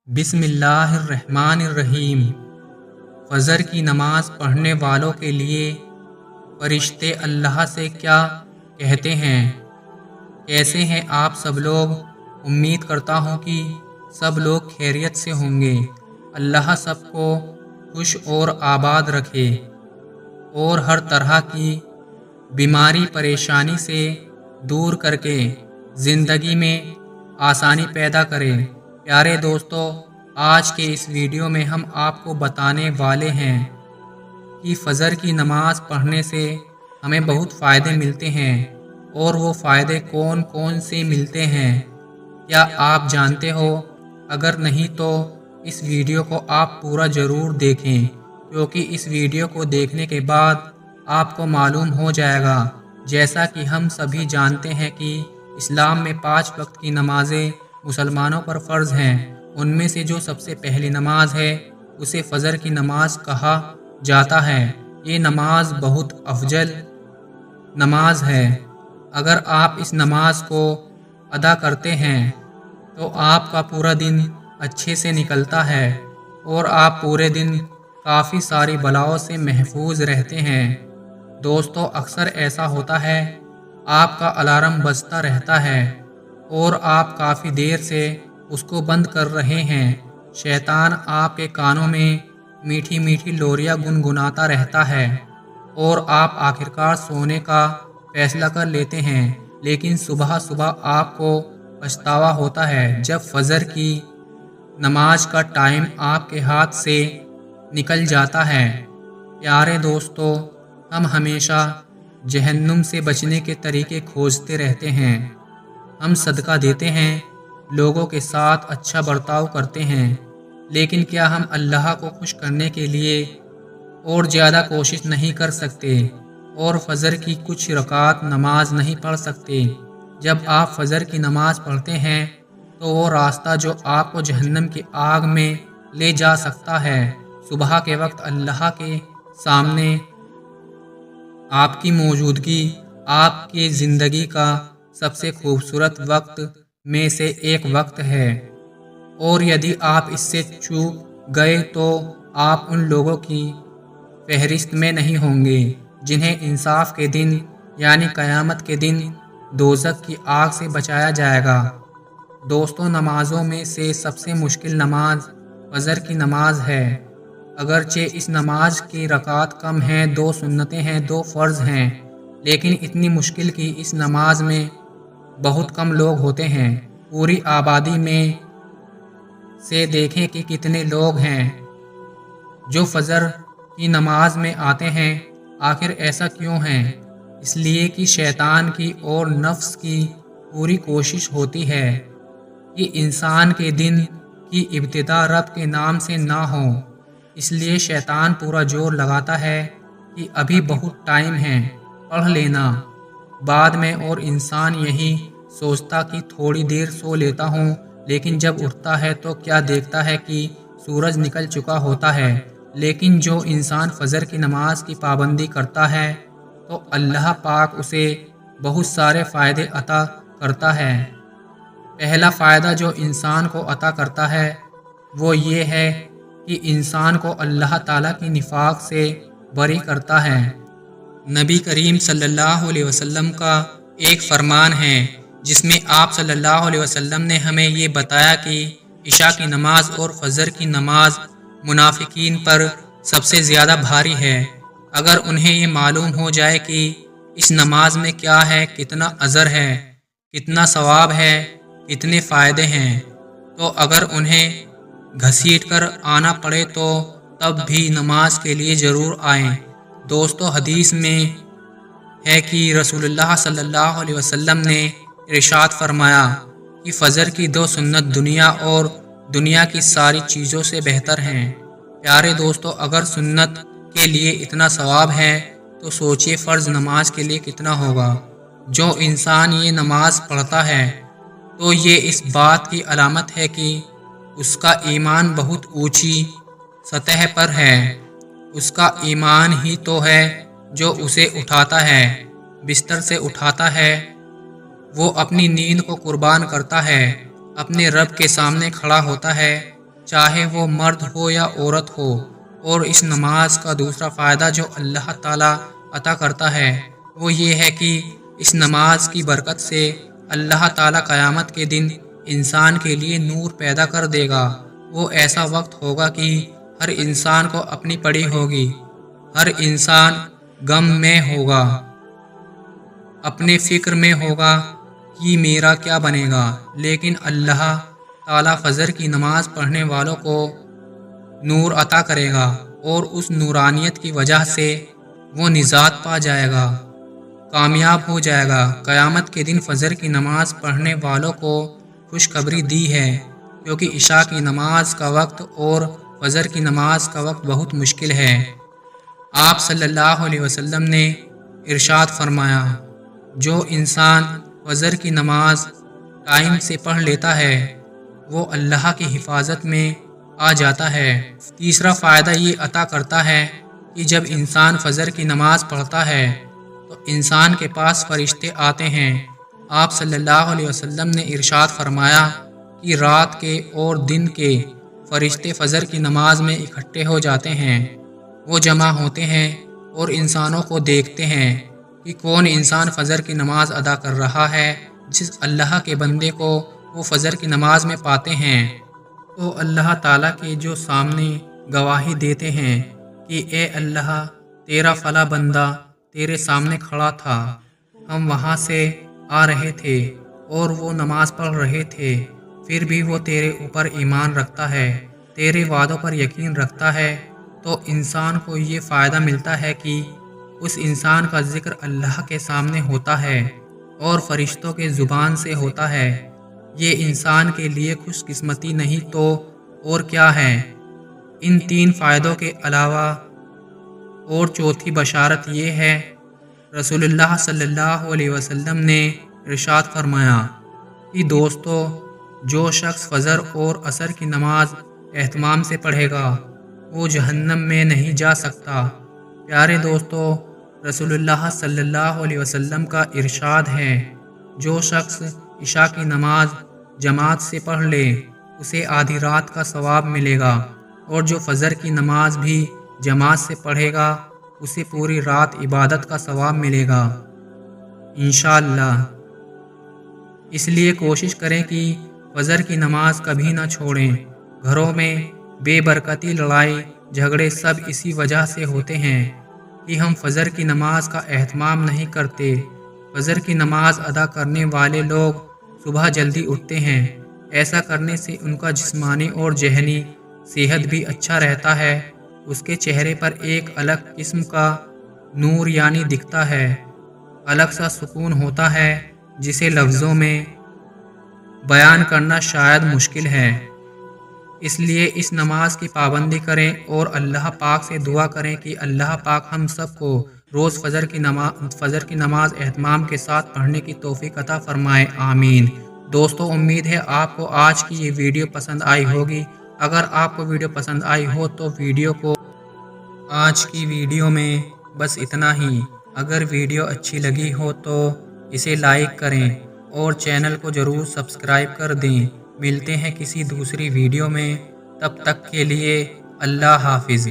بسم اللہ الرحمن الرحیم۔ فجر کی نماز پڑھنے والوں کے لیے فرشتے اللہ سے کیا کہتے ہیں؟ کیسے ہیں آپ سب لوگ؟ امید کرتا ہوں کہ سب لوگ خیریت سے ہوں گے۔ اللہ سب کو خوش اور آباد رکھے اور ہر طرح کی بیماری پریشانی سے دور کر کے زندگی میں آسانی پیدا کرے۔ پیارے دوستو، آج کے اس ویڈیو میں ہم آپ کو بتانے والے ہیں کہ فجر کی نماز پڑھنے سے ہمیں بہت فائدے ملتے ہیں، اور وہ فائدے کون کون سے ملتے ہیں، کیا آپ جانتے ہو؟ اگر نہیں تو اس ویڈیو کو آپ پورا ضرور دیکھیں، کیونکہ اس ویڈیو کو دیکھنے کے بعد آپ کو معلوم ہو جائے گا۔ جیسا کہ ہم سبھی جانتے ہیں کہ اسلام میں 5 وقت کی نمازیں مسلمانوں پر فرض ہیں۔ ان میں سے جو سب سے پہلی نماز ہے اسے فجر کی نماز کہا جاتا ہے۔ یہ نماز بہت افضل نماز ہے۔ اگر آپ اس نماز کو ادا کرتے ہیں تو آپ کا پورا دن اچھے سے نکلتا ہے اور آپ پورے دن کافی ساری بلاؤں سے محفوظ رہتے ہیں۔ دوستو، اکثر ایسا ہوتا ہے آپ کا الارم بجتا رہتا ہے اور آپ کافی دیر سے اس کو بند کر رہے ہیں۔ شیطان آپ کے کانوں میں میٹھی میٹھی لوریاں گنگناتا رہتا ہے اور آپ آخرکار سونے کا فیصلہ کر لیتے ہیں، لیکن صبح صبح آپ کو پچھتاوا ہوتا ہے جب فجر کی نماز کا ٹائم آپ کے ہاتھ سے نکل جاتا ہے۔ پیارے دوستو، ہم ہمیشہ جہنم سے بچنے کے طریقے کھوجتے رہتے ہیں۔ ہم صدقہ دیتے ہیں، لوگوں کے ساتھ اچھا برتاؤ کرتے ہیں، لیکن کیا ہم اللہ کو خوش کرنے کے لیے اور زیادہ کوشش نہیں کر سکتے اور فجر کی کچھ رکعت نماز نہیں پڑھ سکتے؟ جب آپ فجر کی نماز پڑھتے ہیں تو وہ راستہ جو آپ کو جہنم کی آگ میں لے جا سکتا ہے۔ صبح کے وقت اللہ کے سامنے آپ کی موجودگی آپ کی زندگی کا سب سے خوبصورت وقت میں سے ایک وقت ہے، اور یدی آپ اس سے چوک گئے تو آپ ان لوگوں کی فہرست میں نہیں ہوں گے جنہیں انصاف کے دن یعنی قیامت کے دن دوزخ کی آگ سے بچایا جائے گا۔ دوستوں، نمازوں میں سے سب سے مشکل نماز فجر کی نماز ہے۔ اگرچہ اس نماز کی رکعت کم ہیں، 2 سنتیں ہیں، 2 فرض ہیں، لیکن اتنی مشکل کی اس نماز میں بہت کم لوگ ہوتے ہیں۔ پوری آبادی میں سے دیکھیں کہ کتنے لوگ ہیں جو فجر کی نماز میں آتے ہیں۔ آخر ایسا کیوں ہے؟ اس لیے کہ شیطان کی اور نفس کی پوری کوشش ہوتی ہے کہ انسان کے دن کی ابتدا رب کے نام سے نہ ہو۔ اس لیے شیطان پورا زور لگاتا ہے کہ ابھی بہت ٹائم ہے، پڑھ لینا بعد میں، اور انسان یہی سوچتا کہ تھوڑی دیر سو لیتا ہوں، لیکن جب اٹھتا ہے تو کیا دیکھتا ہے کہ سورج نکل چکا ہوتا ہے۔ لیکن جو انسان فجر کی نماز کی پابندی کرتا ہے تو اللہ پاک اسے بہت سارے فائدے عطا کرتا ہے۔ پہلا فائدہ جو انسان کو عطا کرتا ہے وہ یہ ہے کہ انسان کو اللہ تعالیٰ کی نفاق سے بری کرتا ہے۔ نبی کریم صلی اللہ علیہ وسلم کا ایک فرمان ہے جس میں آپ صلی اللہ علیہ وسلم نے ہمیں یہ بتایا کہ عشاء کی نماز اور فجر کی نماز منافقین پر سب سے زیادہ بھاری ہے۔ اگر انہیں یہ معلوم ہو جائے کہ اس نماز میں کیا ہے، کتنا اجر ہے، کتنا ثواب ہے، کتنے فائدے ہیں، تو اگر انہیں گھسیٹ کر آنا پڑے تو تب بھی نماز کے لیے ضرور آئیں۔ دوستو، حدیث میں ہے کہ رسول اللہ صلی اللہ علیہ وسلم نے ارشاد فرمایا کہ فجر کی 2 سنت دنیا اور دنیا کی ساری چیزوں سے بہتر ہیں۔ پیارے دوستو، اگر سنت کے لیے اتنا ثواب ہے تو سوچئے فرض نماز کے لیے کتنا ہوگا۔ جو انسان یہ نماز پڑھتا ہے تو یہ اس بات کی علامت ہے کہ اس کا ایمان بہت اونچی سطح پر ہے۔ اس کا ایمان ہی تو ہے جو اسے اٹھاتا ہے، بستر سے اٹھاتا ہے، وہ اپنی نیند کو قربان کرتا ہے، اپنے رب کے سامنے کھڑا ہوتا ہے چاہے وہ مرد ہو یا عورت ہو۔ اور اس نماز کا دوسرا فائدہ جو اللہ تعالیٰ عطا کرتا ہے وہ یہ ہے کہ اس نماز کی برکت سے اللہ تعالیٰ قیامت کے دن انسان کے لیے نور پیدا کر دے گا۔ وہ ایسا وقت ہوگا کہ ہر انسان کو اپنی پڑی ہوگی، ہر انسان غم میں ہوگا، اپنے فکر میں ہوگا کہ میرا کیا بنے گا، لیکن اللہ تعالیٰ فجر کی نماز پڑھنے والوں کو نور عطا کرے گا اور اس نورانیت کی وجہ سے وہ نجات پا جائے گا، کامیاب ہو جائے گا۔ قیامت کے دن فجر کی نماز پڑھنے والوں کو خوشخبری دی ہے، کیونکہ عشاء کی نماز کا وقت اور فجر کی نماز کا وقت بہت مشکل ہے۔ آپ صلی اللہ علیہ وسلم نے ارشاد فرمایا، جو انسان فجر کی نماز ٹائم سے پڑھ لیتا ہے وہ اللہ کی حفاظت میں آ جاتا ہے۔ تیسرا فائدہ یہ عطا کرتا ہے کہ جب انسان فجر کی نماز پڑھتا ہے تو انسان کے پاس فرشتے آتے ہیں۔ آپ صلی اللہ علیہ وسلم نے ارشاد فرمایا کہ رات کے اور دن کے فرشتے فجر کی نماز میں اکٹھے ہو جاتے ہیں۔ وہ جمع ہوتے ہیں اور انسانوں کو دیکھتے ہیں کہ کون انسان فجر کی نماز ادا کر رہا ہے۔ جس اللہ کے بندے کو وہ فجر کی نماز میں پاتے ہیں تو اللہ تعالیٰ کے جو سامنے گواہی دیتے ہیں کہ اے اللہ، تیرا فلاں بندہ تیرے سامنے کھڑا تھا، ہم وہاں سے آ رہے تھے اور وہ نماز پڑھ رہے تھے، پھر بھی وہ تیرے اوپر ایمان رکھتا ہے، تیرے وعدوں پر یقین رکھتا ہے۔ تو انسان کو یہ فائدہ ملتا ہے کہ اس انسان کا ذکر اللہ کے سامنے ہوتا ہے اور فرشتوں کے زبان سے ہوتا ہے۔ یہ انسان کے لیے خوش قسمتی نہیں تو اور کیا ہے۔ ان تین فائدوں کے علاوہ اور چوتھی بشارت یہ ہے، رسول اللہ صلی اللہ علیہ وسلم نے ارشاد فرمایا کہ دوستو، جو شخص فجر اور عصر کی نماز اہتمام سے پڑھے گا وہ جہنم میں نہیں جا سکتا۔ پیارے دوستو، رسول اللہ صلی اللہ علیہ وسلم کا ارشاد ہے، جو شخص عشاء کی نماز جماعت سے پڑھ لے اسے آدھی رات کا ثواب ملے گا، اور جو فجر کی نماز بھی جماعت سے پڑھے گا اسے پوری رات عبادت کا ثواب ملے گا انشاءاللہ۔ اس لیے کوشش کریں کہ فجر کی نماز کبھی نہ چھوڑیں۔ گھروں میں بے برکتی، لڑائی جھگڑے سب اسی وجہ سے ہوتے ہیں کہ ہم فجر کی نماز کا اہتمام نہیں کرتے۔ فجر کی نماز ادا کرنے والے لوگ صبح جلدی اٹھتے ہیں، ایسا کرنے سے ان کا جسمانی اور ذہنی صحت بھی اچھا رہتا ہے۔ اس کے چہرے پر ایک الگ قسم کا نور یعنی دکھتا ہے، الگ سا سکون ہوتا ہے جسے لفظوں میں بیان کرنا شاید مشکل ہے۔ اس لیے اس نماز کی پابندی کریں اور اللہ پاک سے دعا کریں کہ اللہ پاک ہم سب کو روز فجر کی نماز اہتمام کے ساتھ پڑھنے کی توفیق عطا فرمائے، آمین۔ دوستو، امید ہے آپ کو آج کی یہ ویڈیو پسند آئی ہوگی۔ اگر آپ کو ویڈیو پسند آئی ہو تو ویڈیو کو آج کی ویڈیو میں بس اتنا ہی۔ اگر ویڈیو اچھی لگی ہو تو اسے لائک کریں اور چینل کو ضرور سبسکرائب کر دیں۔ ملتے ہیں کسی دوسری ویڈیو میں، تب تک کے لیے اللہ حافظ۔